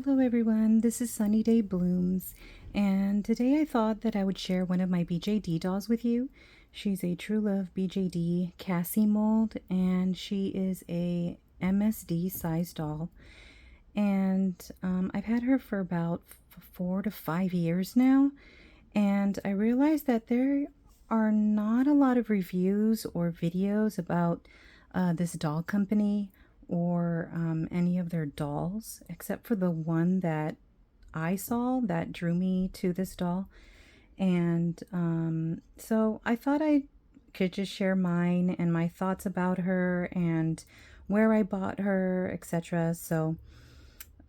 Hello everyone, this is Sunny Day Blooms, and today I thought that I would share one of my BJD dolls with you. She's a TrueLove Bjd Cassie mold, and she is a MSD size doll. And I've had her for about 4 to 5 years now, and I realized that there are not a lot of reviews or videos about this doll company or any of their dolls, except for the one that I saw that drew me to this doll. And so I thought I could just share mine and my thoughts about her and where I bought her, etc. So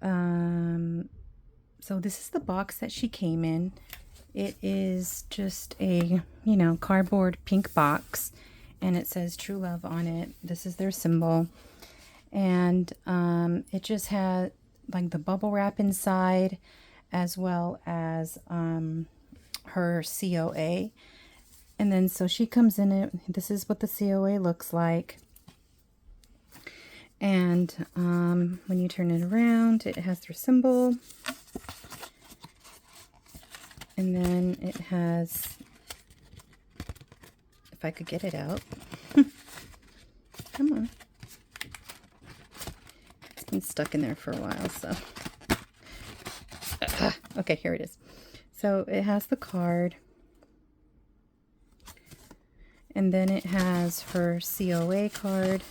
this is the box that she came in. It is just a, cardboard pink box, and it says True Love on it. This is their symbol. And it just had like the bubble wrap inside, as well as her COA. And then so she comes in it. This is what the COA looks like. And when you turn it around, it has their symbol. And then it has, if I could get it out. Come on. It's been stuck in there for a while, so. Okay, here it is. So it has the card. And then it has her COA card,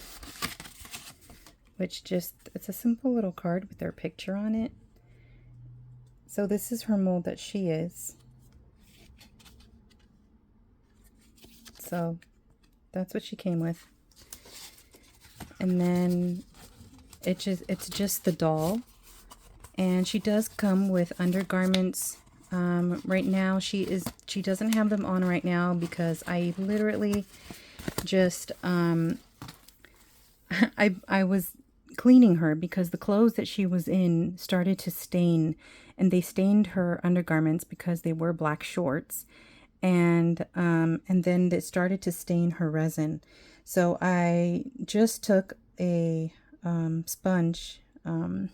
which it's a simple little card with their picture on it. So this is her mold that she is. So that's what she came with. And then it's just the doll. And she does come with undergarments. Right now she doesn't have them on right now because I literally just I was cleaning her because the clothes that she was in started to stain, and they stained her undergarments because they were black shorts, and then it started to stain her resin. So I just took a sponge, a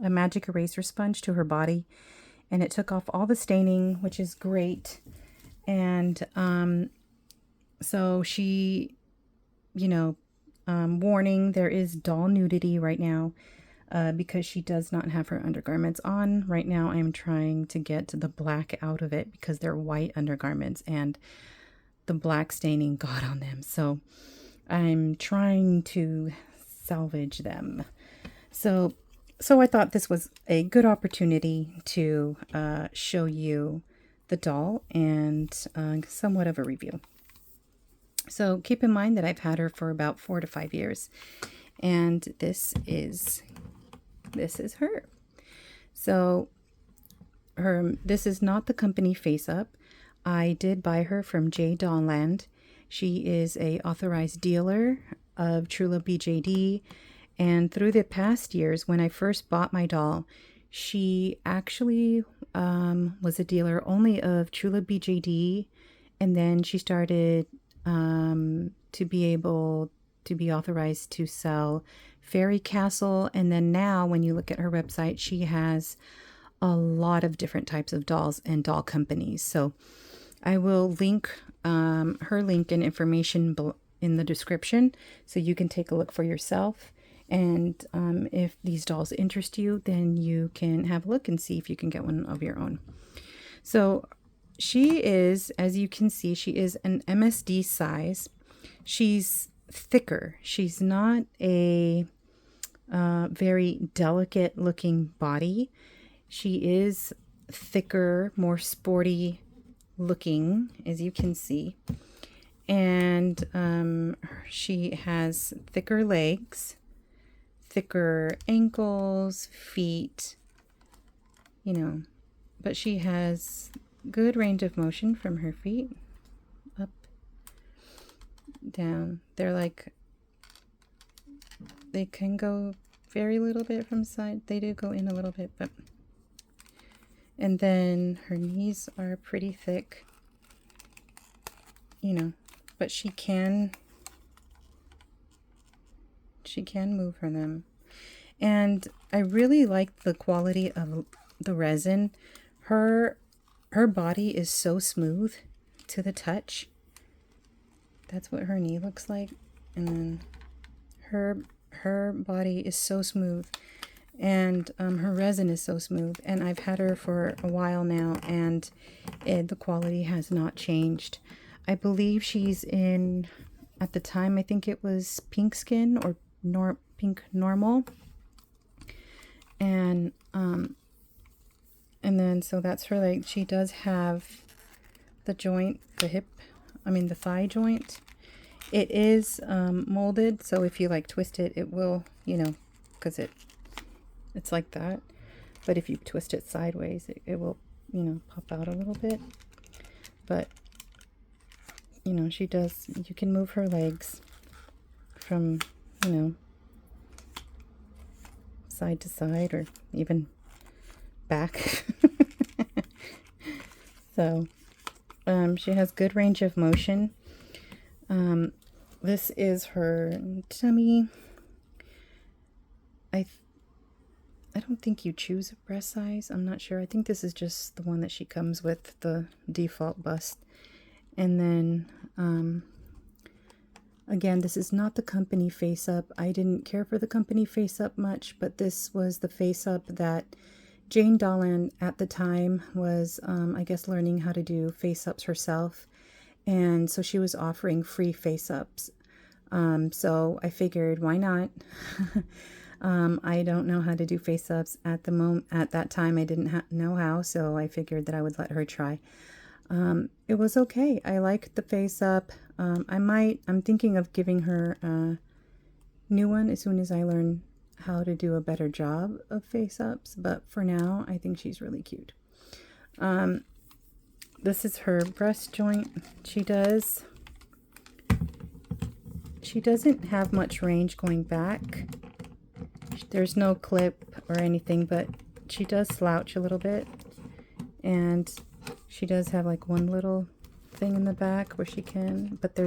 magic eraser sponge, to her body, and it took off all the staining, which is great. And so she, warning, there is doll nudity right now because she does not have her undergarments on. Right now I'm trying to get the black out of it because they're white undergarments and the black staining got on them. So I'm trying to salvage them. So I thought this was a good opportunity to show you the doll and somewhat of a review. So keep in mind that I've had her for about 4 to 5 years, and this is her. So this is not the company Face Up. I did buy her from J Dollland. She is a authorized dealer of TrueLove Bjd, and through the past years, when I first bought my doll, she actually was a dealer only of TrueLove Bjd, and then she started to be able to be authorized to sell Fairy Castle. And then now when you look at her website, she has a lot of different types of dolls and doll companies. So I will link her link and information in the description so you can take a look for yourself. And if these dolls interest you, then you can have a look and see if you can get one of your own. So she is, as you can see, she is an MSD size. She's thicker. She's not a very delicate looking body. She is thicker, more sporty looking, as you can see. And she has thicker legs, thicker ankles, feet, but she has good range of motion from her feet, up, down. They can go very little bit from side. They do go in a little bit, and then her knees are pretty thick, but she can move her them. And I really like the quality of the resin. Her body is so smooth to the touch. That's what her knee looks like. And then her body is so smooth. And her resin is so smooth. And I've had her for a while now, and the quality has not changed. I believe she's in, at the time, I think it was pink skin or pink normal. And then so that's her leg. She does have the joint, the thigh joint. It is molded, so if you like twist it, it will, you know, because it's like that. But if you twist it sideways, it will, you know, pop out a little bit. But, you know, you can move her legs from, you know, side to side or even back. So, she has good range of motion. This is her tummy. I don't think you choose a breast size. I'm not sure. I think this is just the one that she comes with, the default bust. And then, again, this is not the company face up. I didn't care for the company face up much, but this was the face up that Jane Dolan at the time was, I guess, learning how to do face ups herself. And so she was offering free face ups. So I figured, why not? I don't know how to do face ups at the moment. At that time, I didn't know how, so I figured that I would let her try. It was okay. I liked the face up. I'm thinking of giving her a new one as soon as I learn how to do a better job of face ups. But for now, I think she's really cute. This is her breast joint. She doesn't have much range going back. There's no clip or anything, but she does slouch a little bit. And she does have like one little thing in the back where she can, but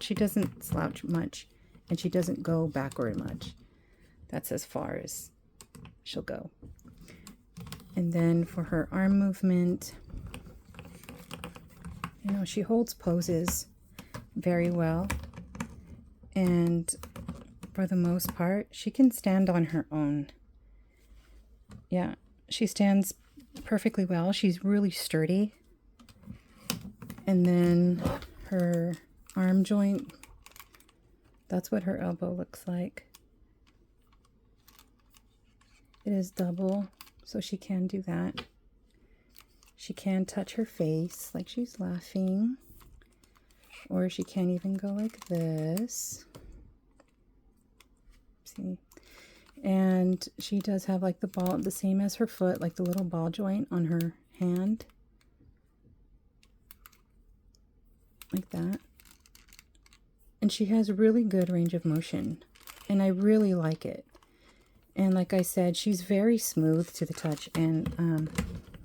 she doesn't slouch much, and she doesn't go backward much. That's as far as she'll go. And then for her arm movement, you know, she holds poses very well. And for the most part, she can stand on her own. Yeah, she stands perfectly well. She's really sturdy. And then her arm joint, that's what her elbow looks like. It is double, so she can do that. She can touch her face like she's laughing. Or she can even go like this. See? And she does have like the ball, the same as her foot, like the little ball joint on her hand. Like that. And she has really good range of motion. And I really like it. And like I said, she's very smooth to the touch and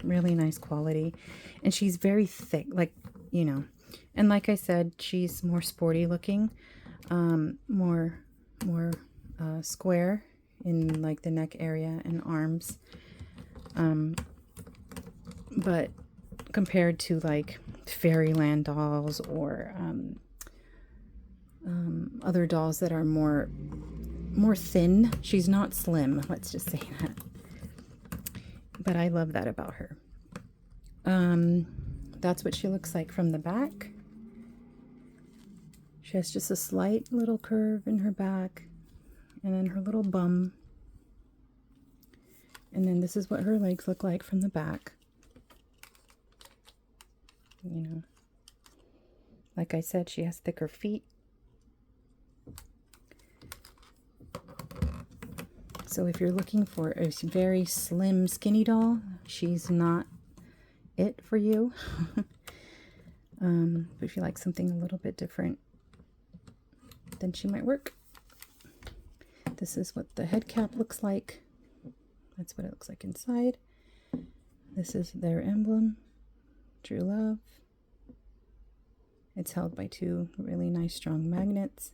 really nice quality. And she's very thick, like, you know. And like I said, she's more sporty looking, more square in like the neck area and arms. But compared to like Fairyland dolls or other dolls that are more thin, she's not slim. Let's just say that. But I love that about her. That's what she looks like from the back. She has just a slight little curve in her back, and then her little bum. And then this is what her legs look like from the back. You know, like I said, she has thicker feet. So if you're looking for a very slim, skinny doll, she's not it for you. But if you like something a little bit different, then she might work. This is what the head cap looks like. That's what it looks like inside. This is their emblem, True Love. It's held by two really nice strong magnets.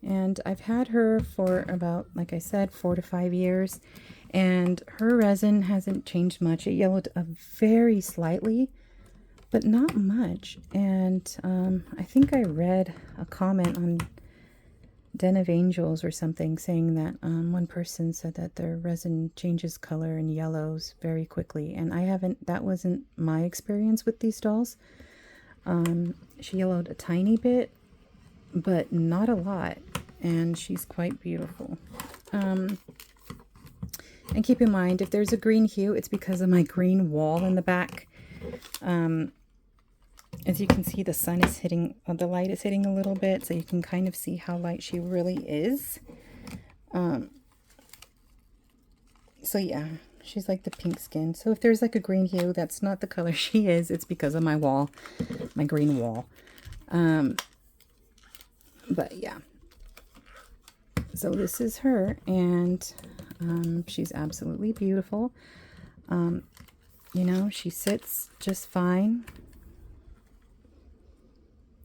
And I've had her for about, like I said, 4 to 5 years. And her resin hasn't changed much. It yellowed very slightly, but not much. And I think I read a comment on Den of Angels or something saying that one person said that their resin changes color and yellows very quickly. And I haven't, that wasn't my experience with these dolls. She yellowed a tiny bit, but not a lot. And she's quite beautiful. And keep in mind, if there's a green hue, it's because of my green wall in the back. As you can see, the sun is hitting, the light is hitting a little bit, so you can kind of see how light she really is. So yeah, she's like the pink skin. So if there's like a green hue, that's not the color she is. It's because of my wall, my green wall. But yeah. So this is her, and she's absolutely beautiful. You know, she sits just fine.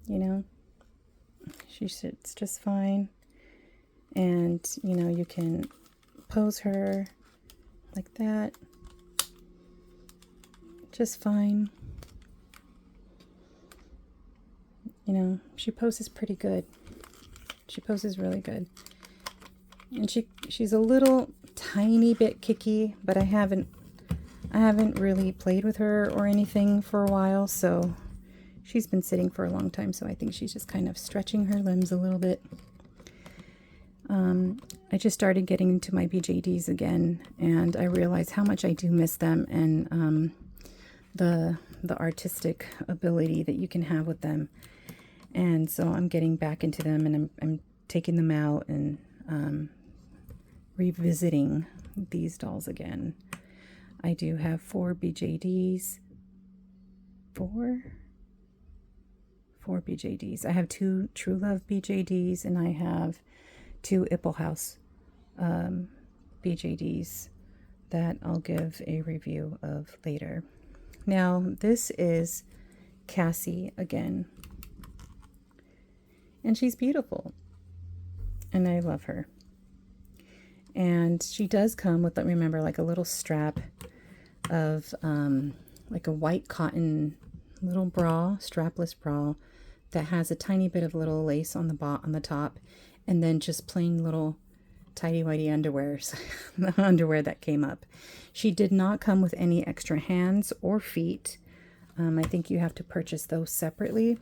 You know, she sits just fine. And, you know, you can pose her like that. Just fine. You know, she poses pretty good. She poses really good. And she's a little tiny bit kicky, but I haven't really played with her or anything for a while, so she's been sitting for a long time, so I think she's just kind of stretching her limbs a little bit. I just started getting into my BJDs again, and I realized how much I do miss them, and the artistic ability that you can have with them. And so I'm getting back into them, and I'm taking them out and revisiting these dolls again. I do have 4 BJDs. 4 BJDs. I have 2 TrueLove BJDs, and I have 2 Ippelhouse BJDs that I'll give a review of later. Now, this is Cassie again. And she's beautiful. And I love her. And she does come with, remember, like a little strap of like a white cotton little bra, strapless bra, that has a tiny bit of little lace on the top, and then just plain little tidy-whitey underwears, the underwear that came up. She did not come with any extra hands or feet. I think you have to purchase those separately.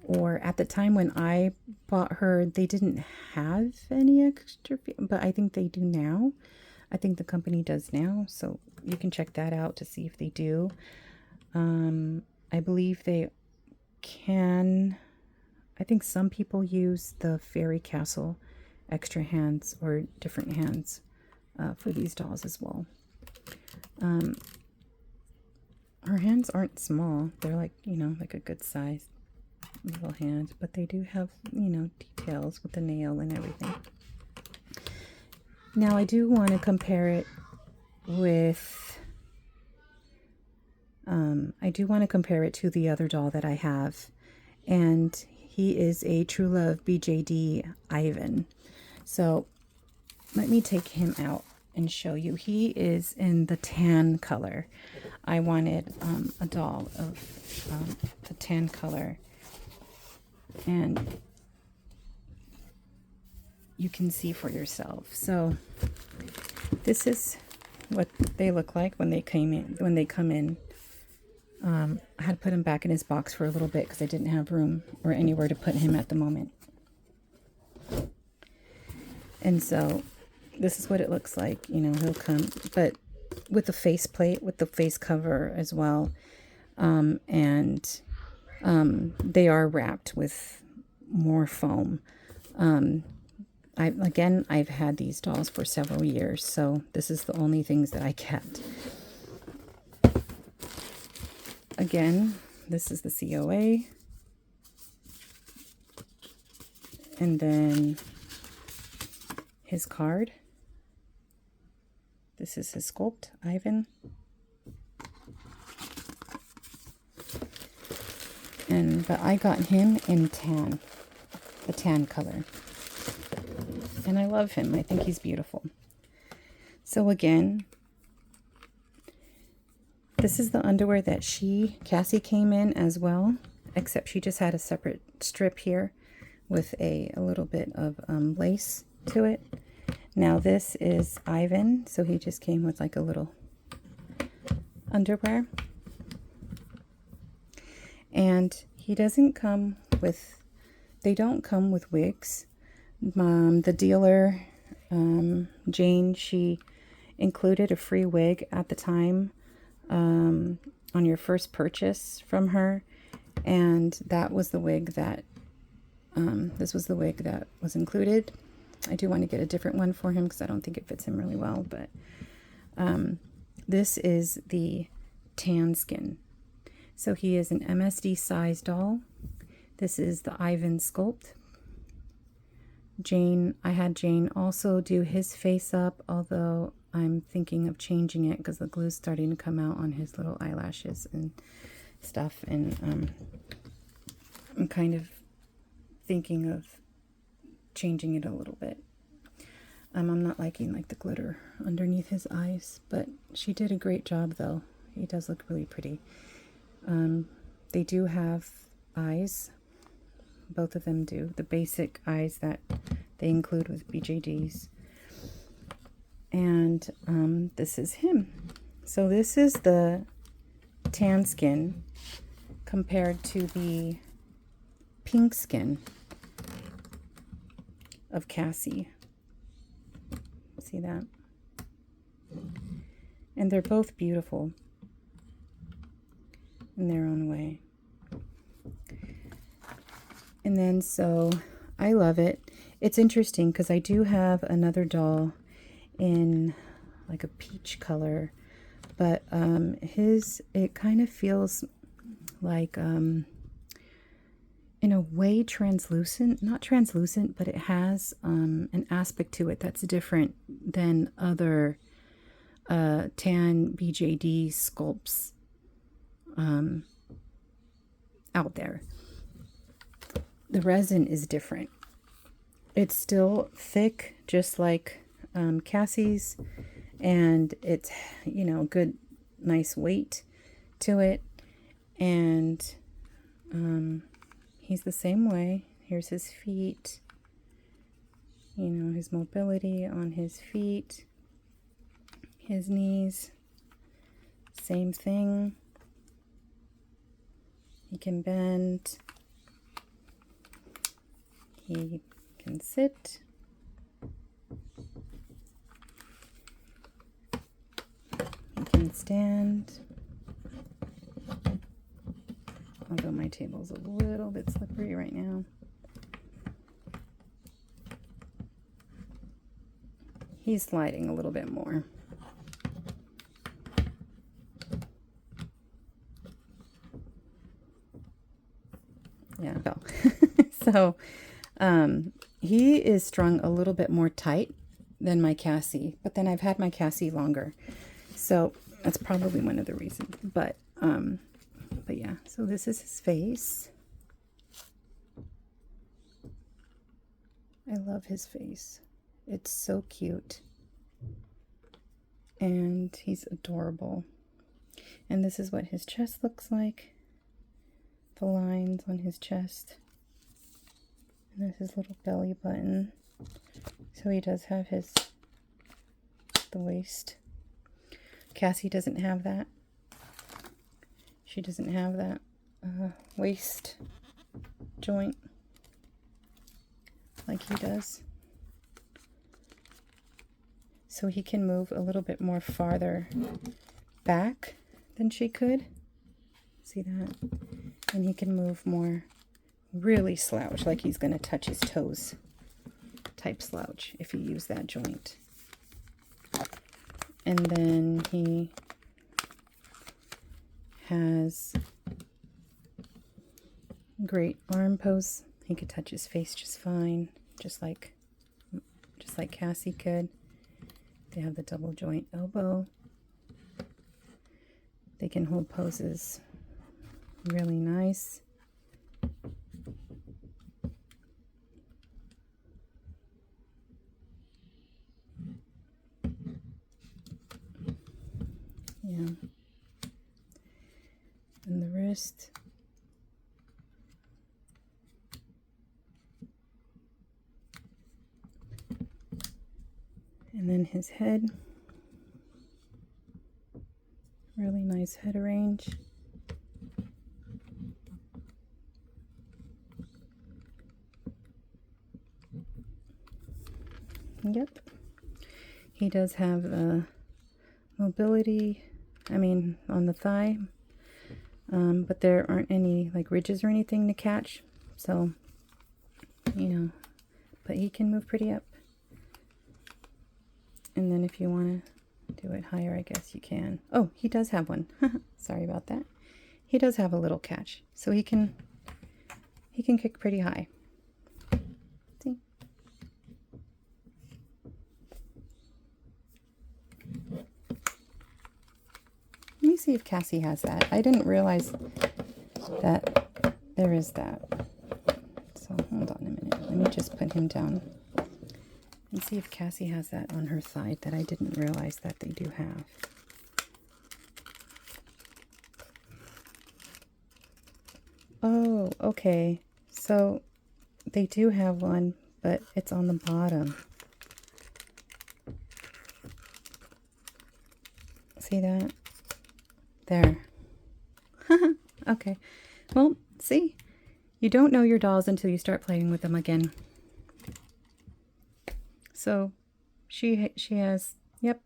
Or at the time when I bought her, they didn't have any extra feet, but I think they do now. I think the company does now, so you can check that out to see if they do. I believe they can. I think some people use the Fairy Castle extra hands or different hands for these dolls as well. Her hands aren't small. They're like, you know, like a good size little hand, but they do have, you know, details with the nail and everything. Now I do want to compare it with to the other doll that I have, and he is a TrueLove Bjd Ivan. So let me take him out and show you. He is in the tan color. I wanted a doll of the tan color, and you can see for yourself. So this is what they look like when they come in. I had to put him back in his box for a little bit because I didn't have room or anywhere to put him at the moment. And so this is what it looks like. You know, he'll come, but with the face plate, with the face cover as well. And they are wrapped with more foam. I've had these dolls for several years, so this is the only things that I kept. Again, this is the COA. And then his card. This is his sculpt, Ivan. But I got him in tan, the tan color. And I love him. I think he's beautiful. So again, this is the underwear that Cassie came in as well, except she just had a separate strip here with a little bit of lace to it. Now this is Ivan, so he just came with like a little underwear. And he doesn't come with, they don't come with wigs. The dealer, Jane, she included a free wig at the time on your first purchase from her. And that was the wig that, this was the wig that was included. I do want to get a different one for him because I don't think it fits him really well. But this is the tan skin. So he is an MSD size doll. This is the Ivan sculpt. Jane, I had Jane also do his face up, although I'm thinking of changing it because the glue's starting to come out on his little eyelashes and stuff. And I'm kind of thinking of changing it a little bit. I'm not liking like the glitter underneath his eyes, but she did a great job though. He does look really pretty. They do have eyes. Both of them do. The basic eyes that they include with BJDs. And this is him. So this is the tan skin compared to the pink skin of Cassie. See that? And they're both beautiful in their own way. And then, so I love it. It's interesting because I do have another doll in like a peach color, but it kind of feels like in a way translucent, not translucent, but it has an aspect to it that's different than other tan BJD sculpts out there. The resin is different. It's still thick, just like Cassie's, and it's, you know, good, nice weight to it. And he's the same way. Here's his feet, you know, his mobility on his feet, his knees, same thing. He can bend. He can sit. He can stand. Although my table's a little bit slippery right now. He's sliding a little bit more. Yeah. So he is strung a little bit more tight than my Cassie, but then I've had my Cassie longer, so that's probably one of the reasons. But yeah, so this is his face. I love his face. It's so cute. And he's adorable. And this is what his chest looks like. The lines on his chest. And there's his little belly button. So he does have the waist. Cassie doesn't have that. She doesn't have that waist joint like he does. So he can move a little bit more farther back than she could. See that? And he can move more really slouch, like he's going to touch his toes type slouch if you use that joint. And then he has great arm pose. He could touch his face just fine, just like Cassie could. They have the double joint elbow. They can hold poses really nice. Yeah. And the wrist. And then his head. Really nice head arrange. Yep. He does have mobility, I mean, on the thigh, but there aren't any like ridges or anything to catch, so, you know, but he can move pretty up. And then if you want to do it higher, I guess you can. Oh, he does have one. Sorry about that. He does have a little catch, so he can kick pretty high. See? Let me see if Cassie has that. I didn't realize that there is that. So hold on a minute. Let me just put him down and see if Cassie has that on her side that I didn't realize that they do have. Oh, okay. So they do have one, but it's on the bottom. See that? There. Okay. Well, see? You don't know your dolls until you start playing with them again. So she has, yep,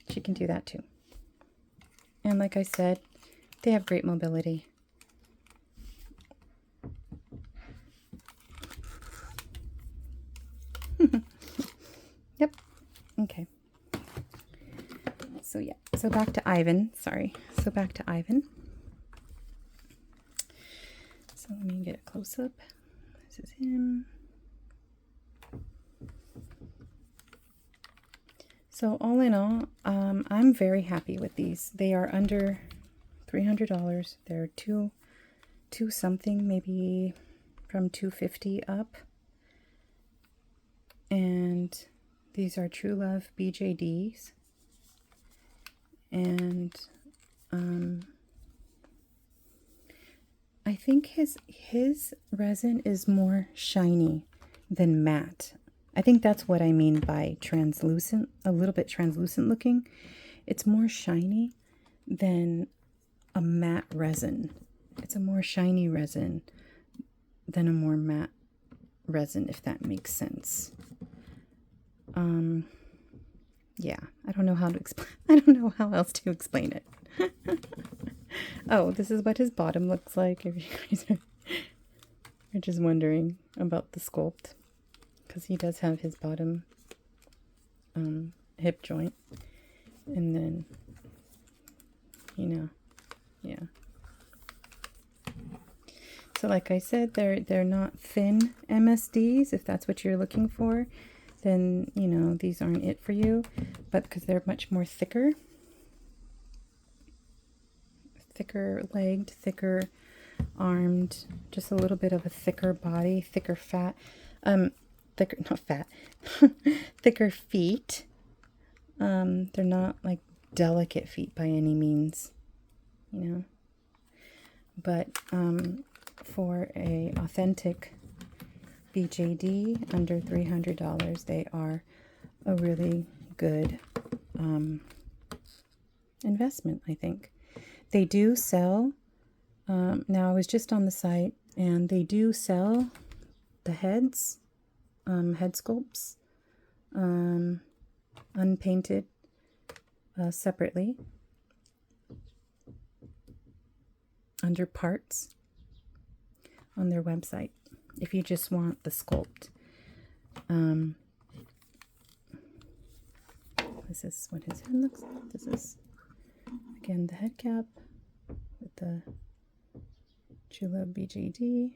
she can do that too. And like I said, they have great mobility. Yep. Okay. So yeah, so back to Ivan. Sorry. So back to Ivan. So let me get a close up. This is him. So all in all, I'm very happy with these. They are under $300. They're two something, maybe from $250 up. And these are TrueLove Bjds. And I think his resin is more shiny than matte. I think that's what I mean by translucent, a little bit translucent looking. It's more shiny than a matte resin. It's a more shiny resin than a more matte resin, if that makes sense. Yeah, I don't know how to explain. I don't know how else to explain it. Oh, this is what his bottom looks like. If you guys are just wondering about the sculpt, because he does have his bottom hip joint, and then, you know, yeah. So like I said, they're not thin MSDs. If that's what you're looking for, then, you know, these aren't it for you. But because they're much more thicker legged, thicker armed, just a little bit of a thicker body, thicker fat, not fat, thicker feet. They're not like delicate feet by any means, you know. But for a authentic BJD under $300, they are a really good investment, I think. They do sell, now I was just on the site, and they do sell the heads, head sculpts, unpainted, separately, under parts on their website, if you just want the sculpt. This is what his head looks like. This is, again, the head cap with the TrueLove Bjd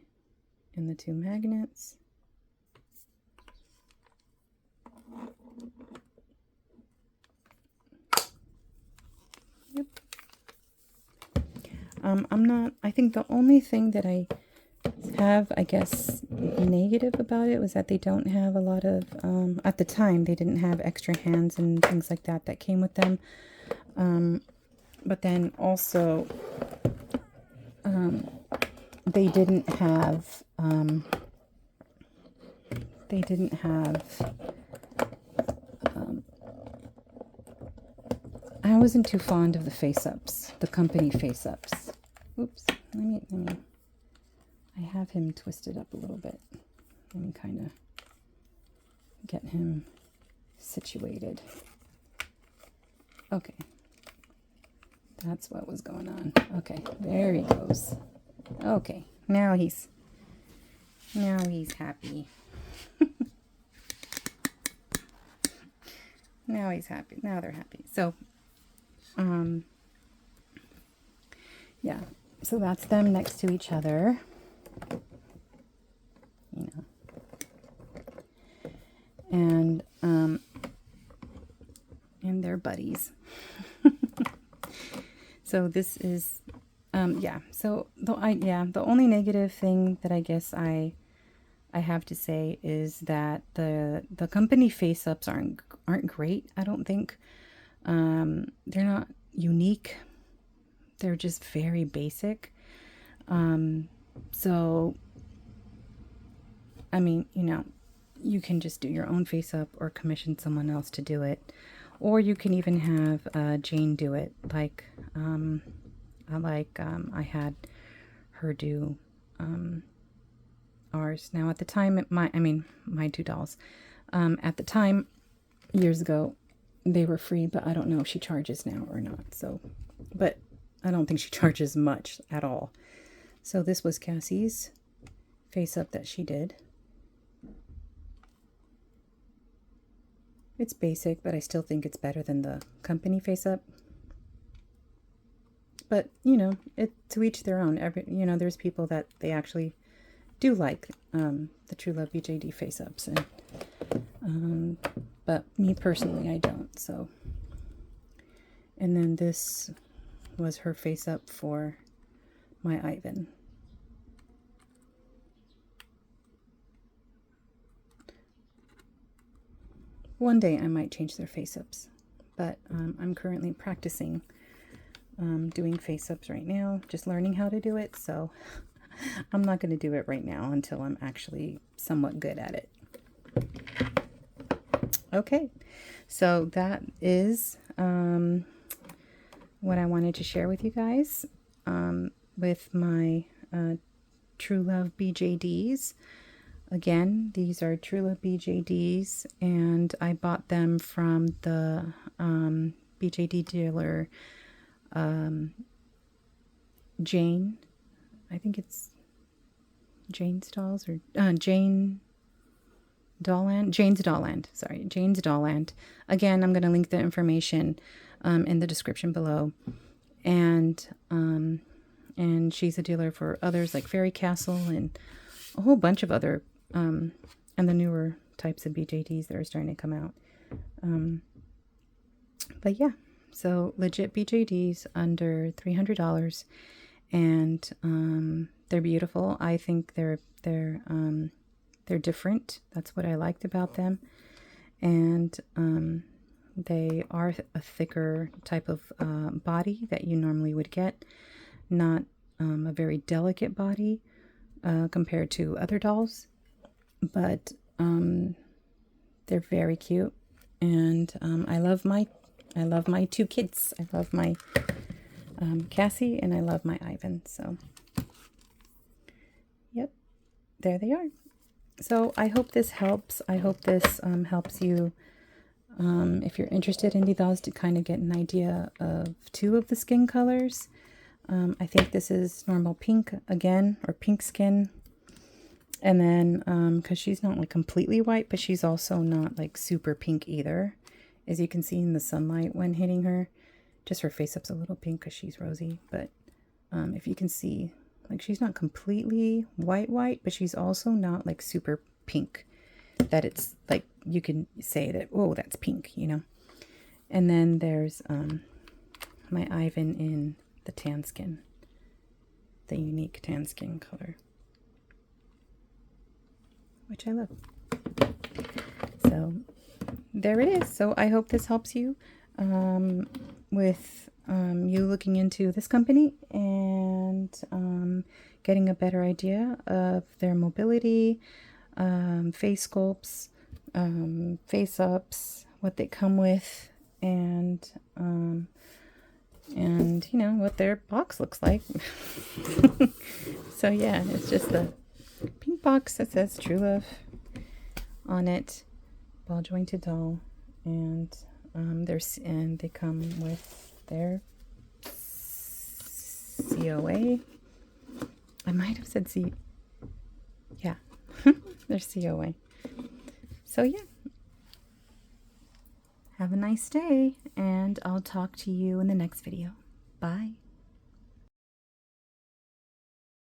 and the two magnets. Yep. I think the only thing that I have, I guess, negative about it was that they don't have a lot of, at the time, they didn't have extra hands and things like that that came with them. But then also, they didn't have, I wasn't too fond of the face-ups, the company face-ups. Oops, let me, I have him twisted up a little bit. Let me kind of get him situated. Okay. That's what was going on. Okay, there he goes. Okay, now he's happy. Now he's happy. Now they're happy. So, yeah. So that's them next to each other. You know. And they're buddies. So this is, yeah. So the only negative thing that I guess I have to say is that the company face-ups aren't great. I don't think they're not unique. They're just very basic. So I mean, you know, you can just do your own face-up or commission someone else to do it, or you can even have Jane do it. Like I had her do ours. Now at the time, my two dolls, at the time, years ago, they were free, but I don't know if she charges now or not. So, but I don't think she charges much at all. So this was Cassie's face up that she did. It's basic, but I still think it's better than the company face up. But, you know, to each their own. There's people that they actually do like the TrueLove Bjd face ups, but me personally, I don't. So, and then this was her face up for my Ivan. One day I might change their face ups, but I'm currently practicing doing face ups right now, just learning how to do it. So I'm not going to do it right now until I'm actually somewhat good at it. Okay, so that is what I wanted to share with you guys with my TrueLove BJDs. Again, these are TrueLove BJDs, and I bought them from the BJD dealer, Jane. I think it's Jane's Dolls or Jane Dollland. Jane's Dollland. Sorry, Jane's Dollland. Again, I'm going to link the information in the description below, and she's a dealer for others like Fairy Castle and a whole bunch of other and the newer types of BJDs that are starting to come out. But yeah, so legit BJDs under $300, and they're beautiful. I think they're different. That's what I liked about them, and they are a thicker type of body that you normally would get, not a very delicate body compared to other dolls, but they're very cute, and I love my two kids. I love my Cassie, and I love my Ivan. So yep, there they are. So I hope this helps. I hope this helps you if you're interested in these dolls, to kind of get an idea of two of the skin colors. I think this is normal pink again, or pink skin. And then, because she's not like completely white, but she's also not like super pink either. As you can see in the sunlight when hitting her, just her face up's a little pink because she's rosy. But if you can see, like, she's not completely white, but she's also not like super pink, that it's like you can say that, oh, that's pink, you know. And then there's my Ivan in the tan skin, the unique tan skin color, which I love. So there it is. So I hope this helps you. with you looking into this company and getting a better idea of their mobility, face sculpts, face ups, what they come with, and you know what their box looks like. So yeah, it's just the pink box that says TrueLove on it, ball jointed doll, and they come with their COA. I might have said yeah, their COA. So yeah, have a nice day, and I'll talk to you in the next video. Bye.